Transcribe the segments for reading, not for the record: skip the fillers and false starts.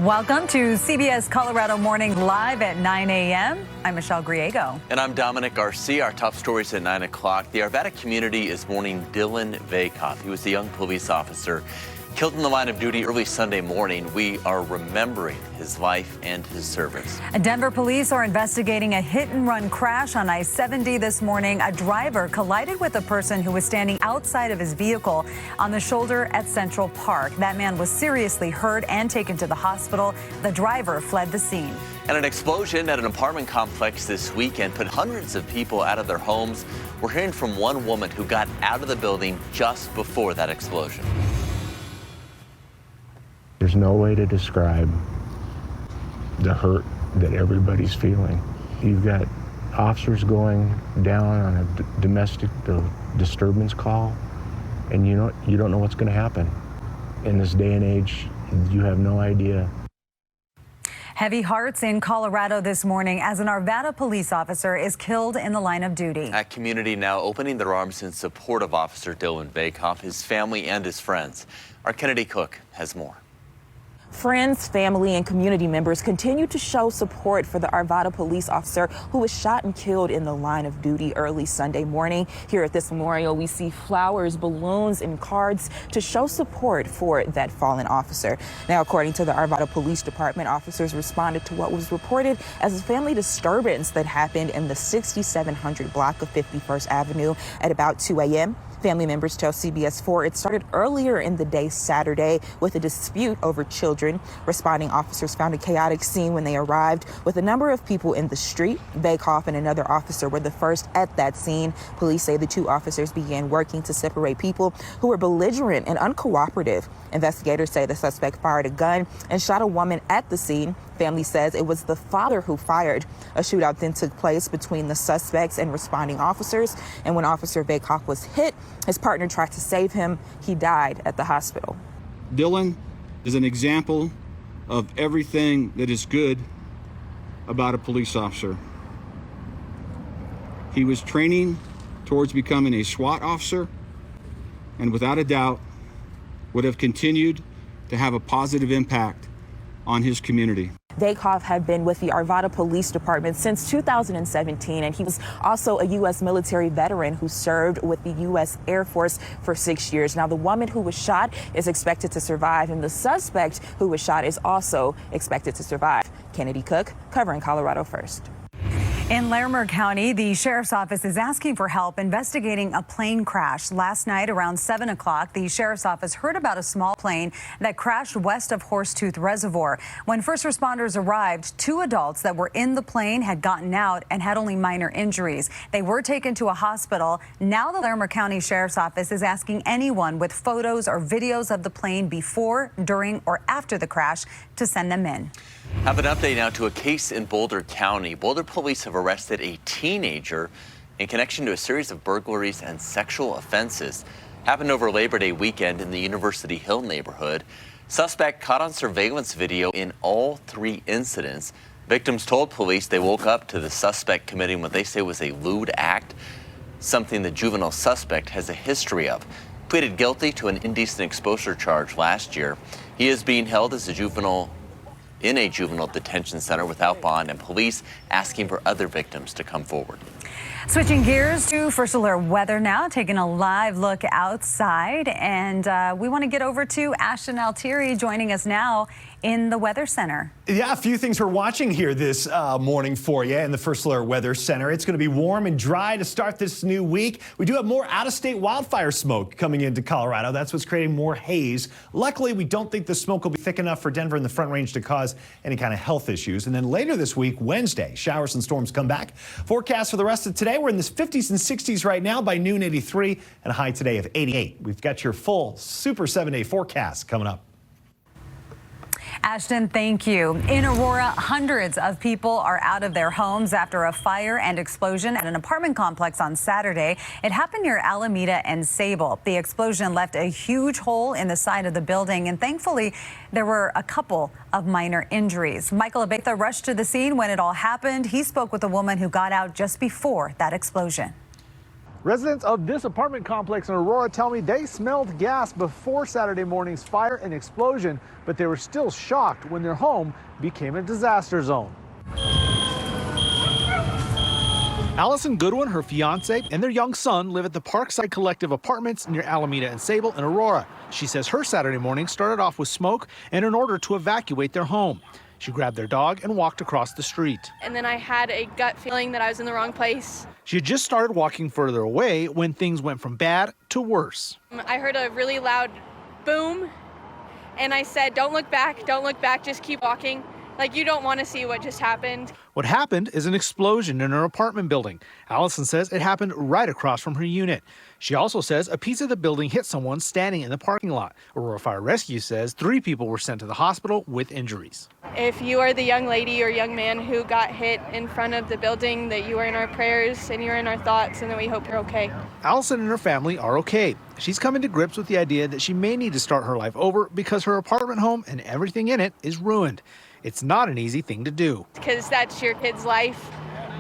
Welcome to CBS Colorado Mornings live at 9 a.m. I'm Michelle Griego. And I'm Dominic. Garcia. Our top stories at 9 o'clock. The Arvada community is mourning Dylan Vakoff. He was the young police officer killed in the line of duty early Sunday morning. We are remembering his life and his service. Denver police are investigating a hit-and-run crash on I-70 this morning. A driver collided with a person who was standing outside of his vehicle on the shoulder at Central Park. That man was seriously hurt and taken to the hospital. The driver fled the scene. And an explosion at an apartment complex this weekend put hundreds of people out of their homes. We're hearing from one woman who got out of the building just before that explosion. There's no way to describe the hurt that everybody's feeling. You've got officers going down on a domestic disturbance call, and you don't know what's going to happen. In this day and age, you have no idea. Heavy hearts in Colorado this morning as an Arvada police officer is killed in the line of duty. That community now opening their arms in support of Officer Dylan Vakoff, his family, and his friends. Our Kennedy Cook has more. Friends, family, and community members continue to show support for the Arvada police officer who was shot and killed in the line of duty early Sunday morning. Here at this memorial, we see flowers, balloons, and cards to show support for that fallen officer. Now, according to the Arvada Police Department, officers responded to what was reported as a family disturbance that happened in the 6700 block of 51st Avenue at about 2 a.m. Family members tell CBS 4 it started earlier in the day Saturday with a dispute over children. Responding officers found a chaotic scene when they arrived with a number of people in the street. Vakoff and another officer were the first at that scene. Police say the two officers began working to separate people who were belligerent and uncooperative. Investigators say the suspect fired a gun and shot a woman at the scene. Family says it was the father who fired. A shootout then took place between the suspects and responding officers. And when Officer Vakoff was hit, his partner tried to save him. He died at the hospital. Dylan is an example of everything that is good about a police officer. He was training towards becoming a SWAT officer, and without a doubt would have continued to have a positive impact on his community. Vakoff had been with the Arvada Police Department since 2017, and he was also a U.S. military veteran who served with the U.S. Air Force for 6 years. Now, the woman who was shot is expected to survive, and the suspect who was shot is also expected to survive. Kennedy Cook, covering Colorado First. In Larimer County, the sheriff's office is asking for help investigating a plane crash. Last night around 7 o'clock, the sheriff's office heard about a small plane that crashed west of Horsetooth Reservoir. When first responders arrived, 2 adults that were in the plane had gotten out and had only minor injuries. They were taken to a hospital. Now the Larimer County Sheriff's Office is asking anyone with photos or videos of the plane before, during, or after the crash to send them in. Have an update now to a case in Boulder County. Boulder police have arrested a teenager in connection to a series of burglaries and sexual offenses. Happened over Labor Day weekend in the University Hill neighborhood. Suspect caught on surveillance video in all 3 incidents. Victims told police they woke up to the suspect committing what they say was a lewd act, something the juvenile suspect has a history of. Pleaded guilty to an indecent exposure charge last year. He is being held as a juvenile in a juvenile detention center without bond, and police asking for other victims to come forward. Switching gears to first alert weather now, taking a live look outside, and we want to get over to Ashton Altieri joining us now in the Weather Center. Yeah, a few things we're watching here this morning for you in the First Alert Weather Center. It's going to be warm and dry to start this new week. We do have more out-of-state wildfire smoke coming into Colorado. That's what's creating more haze. Luckily, we don't think the smoke will be thick enough for Denver and the Front Range to cause any kind of health issues. And then later this week, Wednesday, showers and storms come back. Forecast for the rest of today, we're in the 50s and 60s right now. By noon, 83, and a high today of 88. We've got your full Super 7-day forecast coming up. Ashton, thank you. In Aurora, hundreds of people are out of their homes after a fire and explosion at an apartment complex on Saturday. It happened near Alameda and Sable. The explosion left a huge hole in the side of the building, and thankfully, there were a couple of minor injuries. Michael Abatha rushed to the scene when it all happened. He spoke with a woman who got out just before that explosion. Residents of this apartment complex in Aurora tell me they smelled gas before Saturday morning's fire and explosion, but they were still shocked when their home became a disaster zone. Allison Goodwin, her fiance, and their young son live at the Parkside Collective Apartments near Alameda and Sable in Aurora. She says her Saturday morning started off with smoke and in order to evacuate their home. She grabbed their dog and walked across the street. And then I had a gut feeling that I was in the wrong place. She had just started walking further away when things went from bad to worse. I heard a really loud boom, and I said, don't look back, just keep walking. Like, you don't want to see what just happened. What happened is an explosion in her apartment building. Allison says it happened right across from her unit. She also says a piece of the building hit someone standing in the parking lot. Aurora Fire Rescue says 3 people were sent to the hospital with injuries. If you are the young lady or young man who got hit in front of the building, that you are in our prayers and you're in our thoughts, and that we hope you're okay. Allison and her family are okay. She's coming to grips with the idea that she may need to start her life over because her apartment home and everything in it is ruined. It's not an easy thing to do. Because that's your kid's life.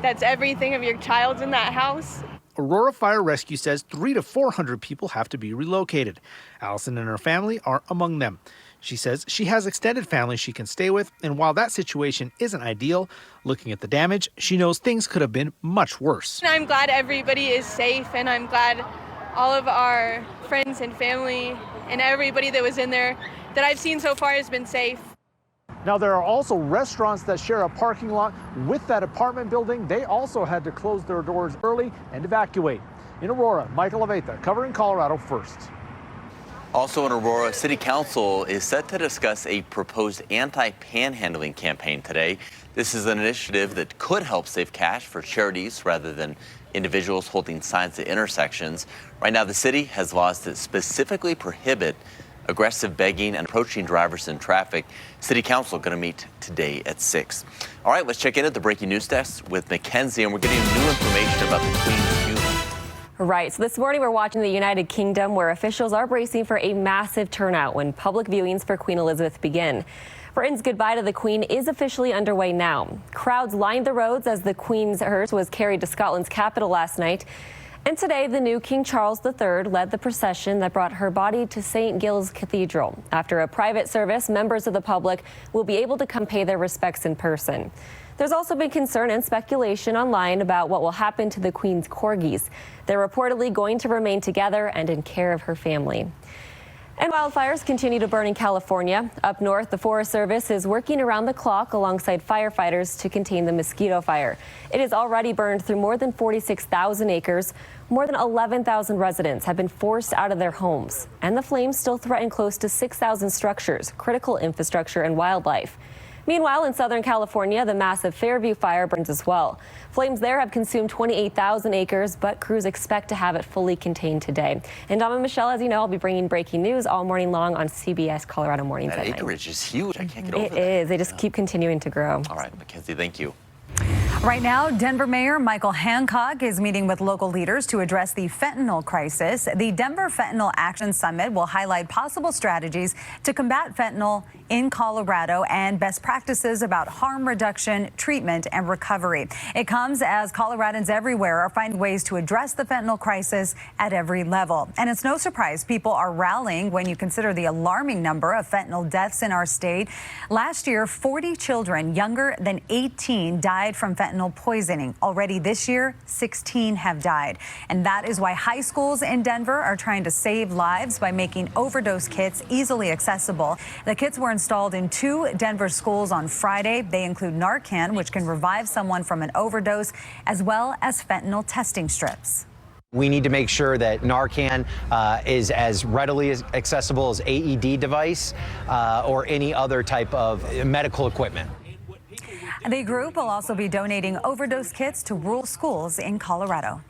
That's everything of your child's in that house. Aurora Fire Rescue says 300 to 400 people have to be relocated. Allison and her family are among them. She says she has extended family she can stay with, and while that situation isn't ideal, looking at the damage, she knows things could have been much worse. I'm glad everybody is safe, and I'm glad all of our friends and family and everybody that was in there that I've seen so far has been safe. Now, there are also restaurants that share a parking lot with that apartment building. They also had to close their doors early and evacuate. In Aurora, Michael Aveta, covering Colorado First. Also in Aurora, City Council is set to discuss a proposed anti-panhandling campaign today. This is an initiative that could help save cash for charities rather than individuals holding signs at intersections. Right now, the city has laws that specifically prohibit aggressive begging and approaching drivers in traffic. City Council going to meet today at 6. All right, let's check in at the breaking news desk with Mackenzie, and we're getting new information about the Queen's funeral. Right, so this morning we're watching the United Kingdom, where officials are bracing for a massive turnout when public viewings for Queen Elizabeth begin. Britain's goodbye to the Queen is officially underway now. Crowds lined the roads as the Queen's hearse was carried to Scotland's capital last night. And today, the new King Charles III led the procession that brought her body to St. Giles Cathedral. After a private service, members of the public will be able to come pay their respects in person. There's also been concern and speculation online about what will happen to the Queen's corgis. They're reportedly going to remain together and in care of her family. And wildfires continue to burn in California. Up north, the Forest Service is working around the clock alongside firefighters to contain the mosquito fire. It has already burned through more than 46,000 acres. More than 11,000 residents have been forced out of their homes. And the flames still threaten close to 6,000 structures, critical infrastructure, and wildlife. Meanwhile, in Southern California, the massive Fairview fire burns as well. Flames there have consumed 28,000 acres, but crews expect to have it fully contained today. And Dom and Michelle, as you know, I'll be bringing breaking news all morning long on CBS Colorado Mornings That at 9. acreage is huge. I can't get over It that. is. They just keep continuing to grow. All right, Mackenzie, thank you. Right now, Denver Mayor Michael Hancock is meeting with local leaders to address the fentanyl crisis. The Denver Fentanyl Action Summit will highlight possible strategies to combat fentanyl in Colorado and best practices about harm reduction, treatment, and recovery. It comes as Coloradans everywhere are finding ways to address the fentanyl crisis at every level. And it's no surprise people are rallying when you consider the alarming number of fentanyl deaths in our state. Last year, 40 children younger than 18 died from fentanyl poisoning. Already this year, 16 have died. And that is why high schools in Denver are trying to save lives by making overdose kits easily accessible. The kits were installed in 2 Denver schools on Friday. They include Narcan, which can revive someone from an overdose, as well as fentanyl testing strips. We need to make sure that Narcan is as readily accessible as AED device or any other type of medical equipment. The group will also be donating overdose kits to rural schools in Colorado.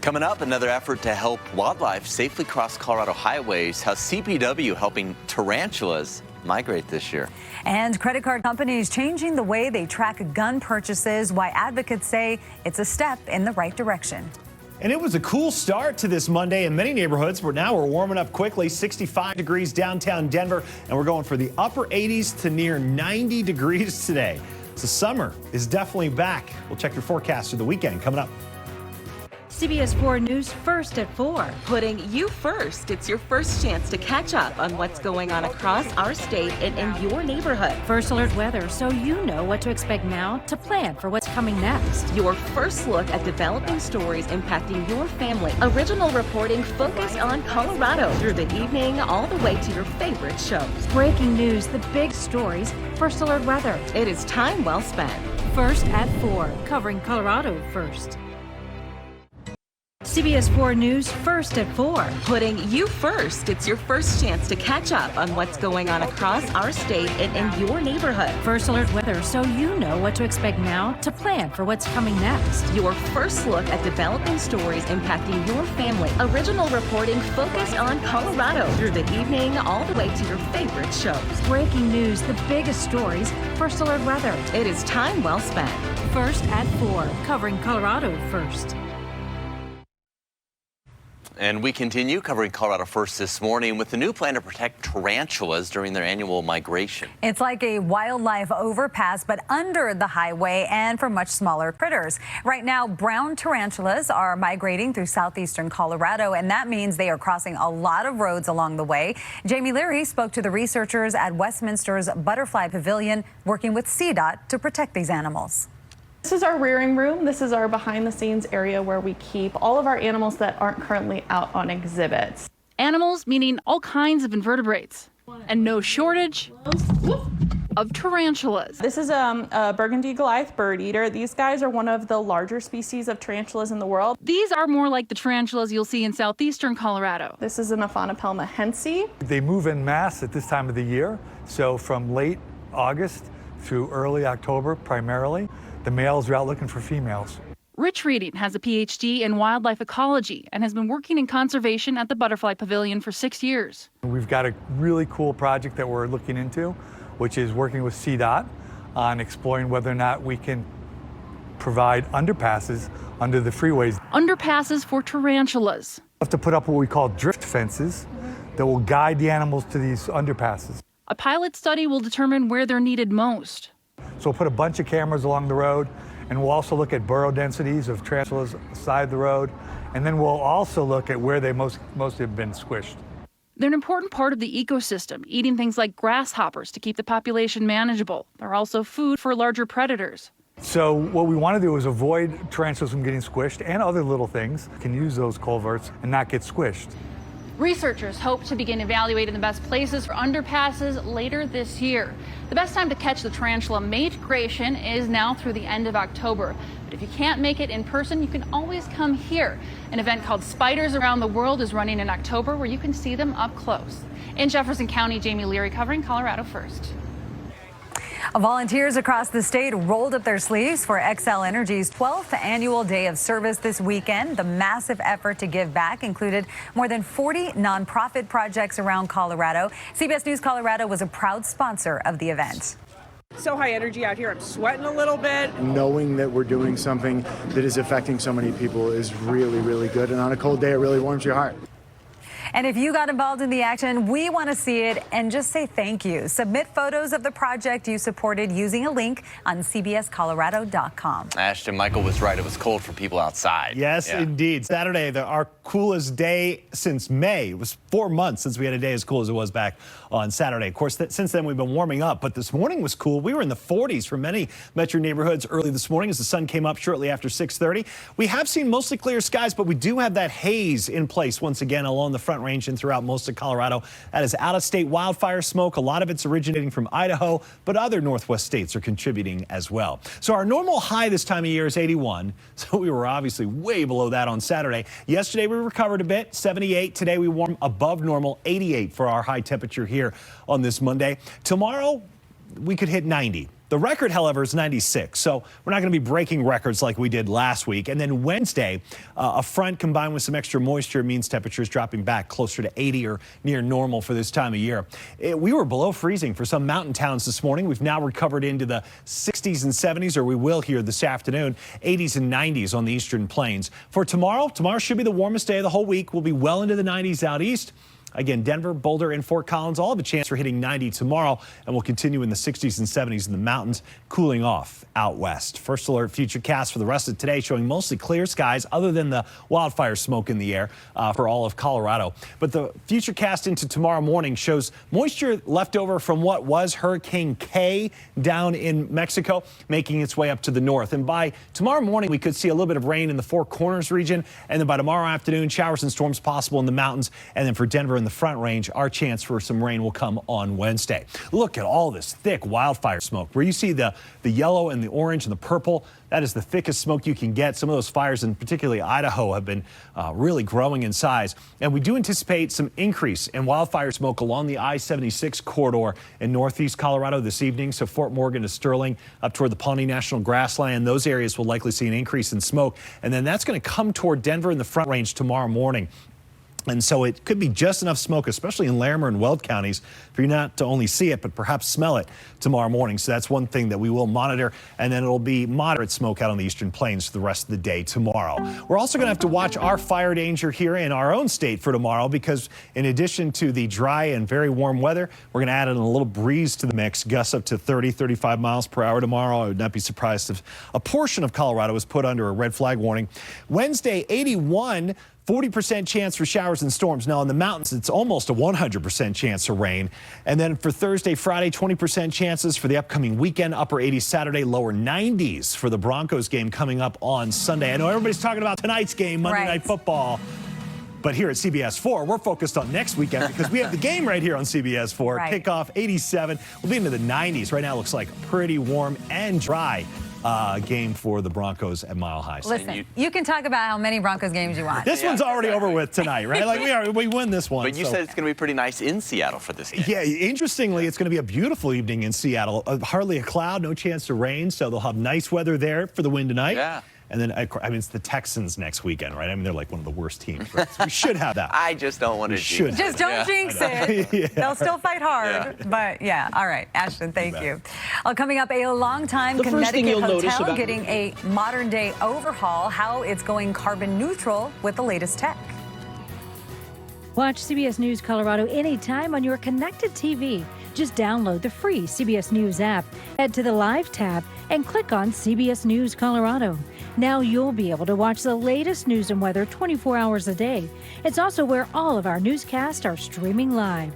Coming up, another effort to help wildlife safely cross Colorado highways. How's CPW helping tarantulas migrate this year? And credit card companies changing the way they track gun purchases, why advocates say it's a step in the right direction. And it was a cool start to this Monday in many neighborhoods, but now we're warming up quickly. 65 degrees downtown Denver, and we're going for the upper 80s to near 90 degrees today. So summer is definitely back. We'll check your forecast for the weekend coming up. CBS 4 News first at 4. Putting you first. It's your first chance to catch up on what's going on across our state and in your neighborhood. First alert weather, so you know what to expect now to plan for what's coming next. Your first look at developing stories impacting your family. Original reporting focused on Colorado through the evening all the way to your favorite shows. Breaking news, the big stories, first alert weather. It is time well spent. First at 4, covering Colorado first. CBS 4 News first at 4. Putting you first. It's your first chance to catch up on what's going on across our state and in your neighborhood. First alert weather, so you know what to expect now to plan for what's coming next. Your first look at developing stories impacting your family. Original reporting focused on Colorado through the evening all the way to your favorite shows. Breaking news, the biggest stories, first alert weather. It is time well spent. First at 4, covering Colorado first. And we continue covering Colorado first this morning with the new plan to protect tarantulas during their annual migration. It's like a wildlife overpass, but under the highway and for much smaller critters. Right now, brown tarantulas are migrating through southeastern Colorado, and that means they are crossing a lot of roads along the way. Jamie Leary spoke to the researchers at Westminster's Butterfly Pavilion, working with CDOT to protect these animals. This is our rearing room. This is our behind the scenes area where we keep all of our animals that aren't currently out on exhibits. Animals meaning all kinds of invertebrates, and no shortage of tarantulas. This is a burgundy Goliath bird eater. These guys are one of the larger species of tarantulas in the world. These are more like the tarantulas you'll see in southeastern Colorado. This is an Aphanopelma hensi. They move en masse at this time of the year, so from late August through early October primarily. The males are out looking for females. Rich Reading has a PhD in wildlife ecology and has been working in conservation at the Butterfly Pavilion for 6 years. We've got a really cool project that we're looking into, which is working with CDOT on exploring whether or not we can provide underpasses under the freeways. Underpasses for tarantulas. We have to put up what we call drift fences that will guide the animals to these underpasses. A pilot study will determine where they're needed most. So we'll put a bunch of cameras along the road, and we'll also look at burrow densities of tarantulas beside the road, and then we'll also look at where they most have been squished. They're an important part of the ecosystem, eating things like grasshoppers to keep the population manageable. They're also food for larger predators. So what we want to do is avoid tarantulas from getting squished, and other little things can use those culverts and not get squished. Researchers hope to begin evaluating the best places for underpasses later this year. The best time to catch the tarantula migration is now through the end of October. But if you can't make it in person, you can always come here. An event called Spiders Around the World is running in October where you can see them up close. In Jefferson County, Jamie Leary covering Colorado First. Volunteers across the state rolled up their sleeves for Xcel Energy's 12th annual day of service this weekend. The massive effort to give back included more than 40 nonprofit projects around Colorado. CBS News Colorado was a proud sponsor of the event. So high energy out here. I'm sweating a little bit. Knowing that we're doing something that is affecting so many people is really, really good. And on a cold day, it really warms your heart. And if you got involved in the action, we want to see it and just say thank you. Submit photos of the project you supported using a link on cbscolorado.com. Ashton, Michael was right. It was cold for people outside. Yes, indeed. Saturday, our coolest day since May. It was 4 months since we had a day as cool as it was back on Saturday. Of course, since then, we've been warming up, but this morning was cool. We were in the 40s for many metro neighborhoods early this morning as the sun came up shortly after 6:30. We have seen mostly clear skies, but we do have that haze in place once again along the Front Range and throughout most of Colorado. That is out-of-state wildfire smoke. A lot of it's originating from Idaho, but other Northwest states are contributing as well. So our normal high this time of year is 81. So we were obviously way below that on Saturday. Yesterday we recovered a bit, 78. Today we warm above normal, 88 for our high temperature here on this Monday. Tomorrow we could hit 90. The record, however, is 96, so we're not going to be breaking records like we did last week. And then Wednesday, a front combined with some extra moisture means temperatures dropping back closer to 80 or near normal for this time of year. We were below freezing for some mountain towns this morning. We've now recovered into the 60s and 70s, or we will here this afternoon, 80s and 90s on the eastern plains. For tomorrow should be the warmest day of the whole week. We'll be well into the 90s out east. Again, Denver, Boulder, and Fort Collins all have a chance for hitting 90 tomorrow, and will continue in the 60s and 70s in the mountains, cooling off out west. First Alert Futurecast for the rest of today showing mostly clear skies other than the wildfire smoke in the air for all of Colorado. But the Futurecast into tomorrow morning shows moisture left over from what was Hurricane K down in Mexico, making its way up to the north. And by tomorrow morning, we could see a little bit of rain in the Four Corners region. And then by tomorrow afternoon, showers and storms possible in the mountains. And then for Denver and the Front Range, our chance for some rain will come on Wednesday. Look at all this thick wildfire smoke. Where you see the yellow and the orange and the purple, that is the thickest smoke you can get. Some of those fires, in particularly Idaho, have been really growing in size. And we do anticipate some increase in wildfire smoke along the I-76 corridor in northeast Colorado this evening. So Fort Morgan to Sterling up toward the Pawnee National Grassland. Those areas will likely see an increase in smoke. And then that's going to come toward Denver and the Front Range tomorrow morning. And so it could be just enough smoke, especially in Larimer and Weld counties, for you not to only see it, but perhaps smell it tomorrow morning. So that's one thing that we will monitor. And then it'll be moderate smoke out on the eastern plains for the rest of the day tomorrow. We're also going to have to watch our fire danger here in our own state for tomorrow, because in addition to the dry and very warm weather, we're going to add in a little breeze to the mix, gusts up to 30, 35 miles per hour tomorrow. I would not be surprised if a portion of Colorado was put under a red flag warning. Wednesday, 81. 40% chance for showers and storms. Now in the mountains, it's almost a 100% chance of rain. And then for Thursday, Friday, 20% chances for the upcoming weekend. Upper 80s Saturday, lower 90s for the Broncos game coming up on Sunday. I know everybody's talking about tonight's game, Monday Night Football. But here at CBS 4, we're focused on next weekend because we have the game right here on CBS 4. Kickoff 87. We'll be into the 90s. Right now it looks like pretty warm and dry. Game for the Broncos at Mile High. Listen, you can talk about how many Broncos games you want. This one's already over with tonight, right? Like we win this one. But you said it's going to be pretty nice in Seattle for this game. Yeah, interestingly, it's going to be a beautiful evening in Seattle. Hardly a cloud, no chance to rain, so they'll have nice weather there for the win tonight. Yeah. And then, I mean, it's the Texans next weekend, right? I mean, they're like one of the worst teams. Right? So we should have that. I just don't want to jinx it. Just don't jinx it. They'll still fight hard. But, yeah. All right. Ashton, thank you. Coming up, a long-time Connecticut hotel getting a modern-day overhaul. How it's going carbon neutral with the latest tech. Watch CBS News Colorado anytime on your connected TV. Just download the free CBS News app, head to the Live tab, and click on CBS News Colorado. Now you'll be able to watch the latest news and weather 24 hours a day. It's also where all of our newscasts are streaming live.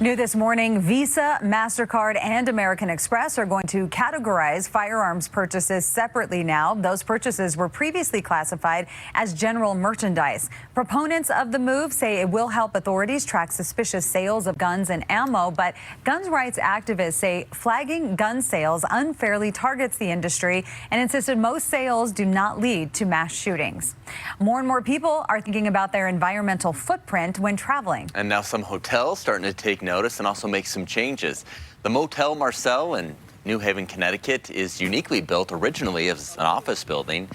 New this morning, Visa, MasterCard, and American Express are going to categorize firearms purchases separately now. Those purchases were previously classified as general merchandise. Proponents of the move say it will help authorities track suspicious sales of guns and ammo, but guns rights activists say flagging gun sales unfairly targets the industry and insisted most sales do not lead to mass shootings. More and more people are thinking about their environmental footprint when traveling. And now some hotels starting to take notice and also make some changes. The Motel Marcel in New Haven, Connecticut is uniquely built originally as an office building.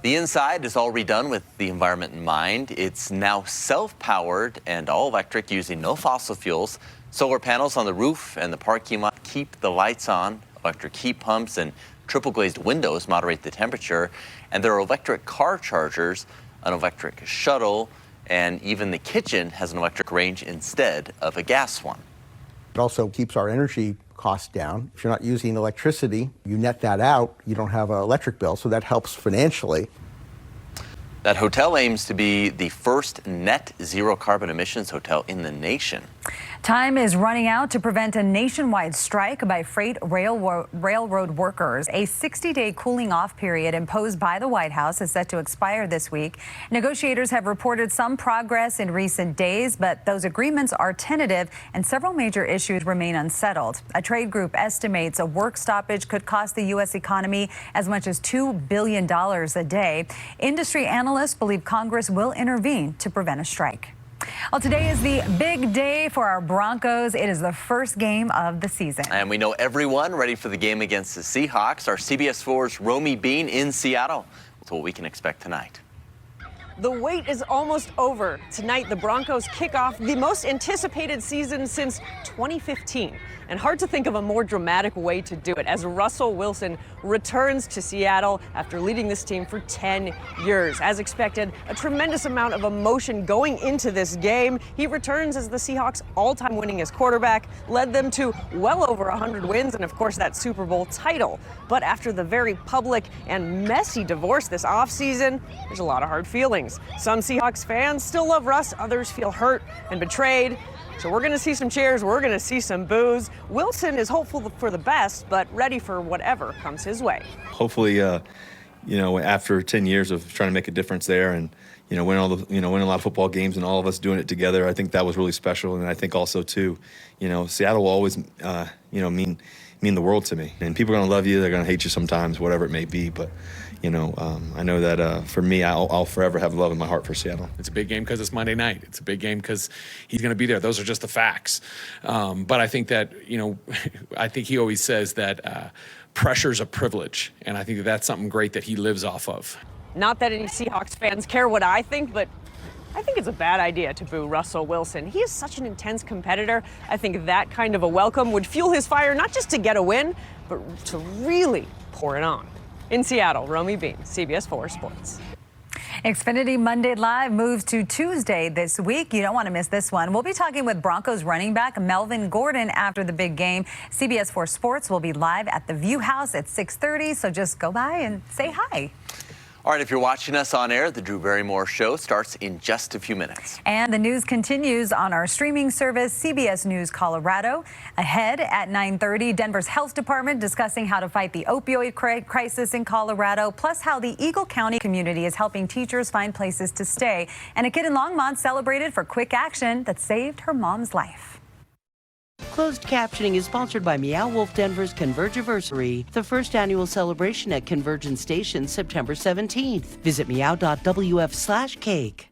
The inside is all redone with the environment in mind. It's now self-powered and all electric using no fossil fuels. Solar panels on the roof and the parking lot keep the lights on. Electric heat pumps and triple glazed windows moderate the temperature. And there are electric car chargers, an electric shuttle, and even the kitchen has an electric range instead of a gas one. It also keeps our energy costs down. If you're not using electricity, you net that out, you don't have an electric bill, so that helps financially. That hotel aims to be the first net zero carbon emissions hotel in the nation. Time is running out to prevent a nationwide strike by freight railroad workers. A 60-day cooling off period imposed by the White House is set to expire this week. Negotiators have reported some progress in recent days, but those agreements are tentative and several major issues remain unsettled. A trade group estimates a work stoppage could cost the U.S. economy as much as $2 billion a day. Industry analysts believe Congress will intervene to prevent a strike. Well, today is the big day for our Broncos. It is the first game of the season. And we know everyone ready for the game against the Seahawks. Our CBS 4's Romy Bean in Seattle. That's what we can expect tonight. The wait is almost over. Tonight, the Broncos kick off the most anticipated season since 2015. And hard to think of a more dramatic way to do it as Russell Wilson returns to Seattle after leading this team for 10 years. As expected, a tremendous amount of emotion going into this game. He returns as the Seahawks' all-time winningest quarterback, led them to well over 100 wins and, of course, that Super Bowl title. But after the very public and messy divorce this offseason, there's a lot of hard feelings. Some Seahawks fans still love Russ, others feel hurt and betrayed. So we're going to see some cheers, we're going to see some boos. Wilson is hopeful for the best, but ready for whatever comes his way. Hopefully, after 10 years of trying to make a difference there and, win a lot of football games and all of us doing it together, I think that was really special. And I think also, too, Seattle will always, mean the world to me. And people are going to love you, they're going to hate you sometimes, whatever it may be. But, I know that for me, I'll forever have love in my heart for Seattle. It's a big game because it's Monday night. It's a big game because he's going to be there. Those are just the facts. But I think that, I think he always says that pressure's a privilege. And I think that that's something great that he lives off of. Not that any Seahawks fans care what I think, but I think it's a bad idea to boo Russell Wilson. He is such an intense competitor. I think that kind of a welcome would fuel his fire, not just to get a win, but to really pour it on. In Seattle, Romy Bean, CBS 4 Sports. Xfinity Monday Live moves to Tuesday this week. You don't want to miss this one. We'll be talking with Broncos running back Melvin Gordon after the big game. CBS 4 Sports will be live at the View House at 6:30, so just go by and say hi. All right, if you're watching us on air, the Drew Barrymore Show starts in just a few minutes. And the news continues on our streaming service, CBS News Colorado. Ahead at 9:30, Denver's health department discussing how to fight the opioid crisis in Colorado, plus how the Eagle County community is helping teachers find places to stay. And a kid in Longmont celebrated for quick action that saved her mom's life. Closed captioning is sponsored by Meow Wolf Denver's Convergiversary, the first annual celebration at Convergence Station, September 17th. Visit meow.wf/cake.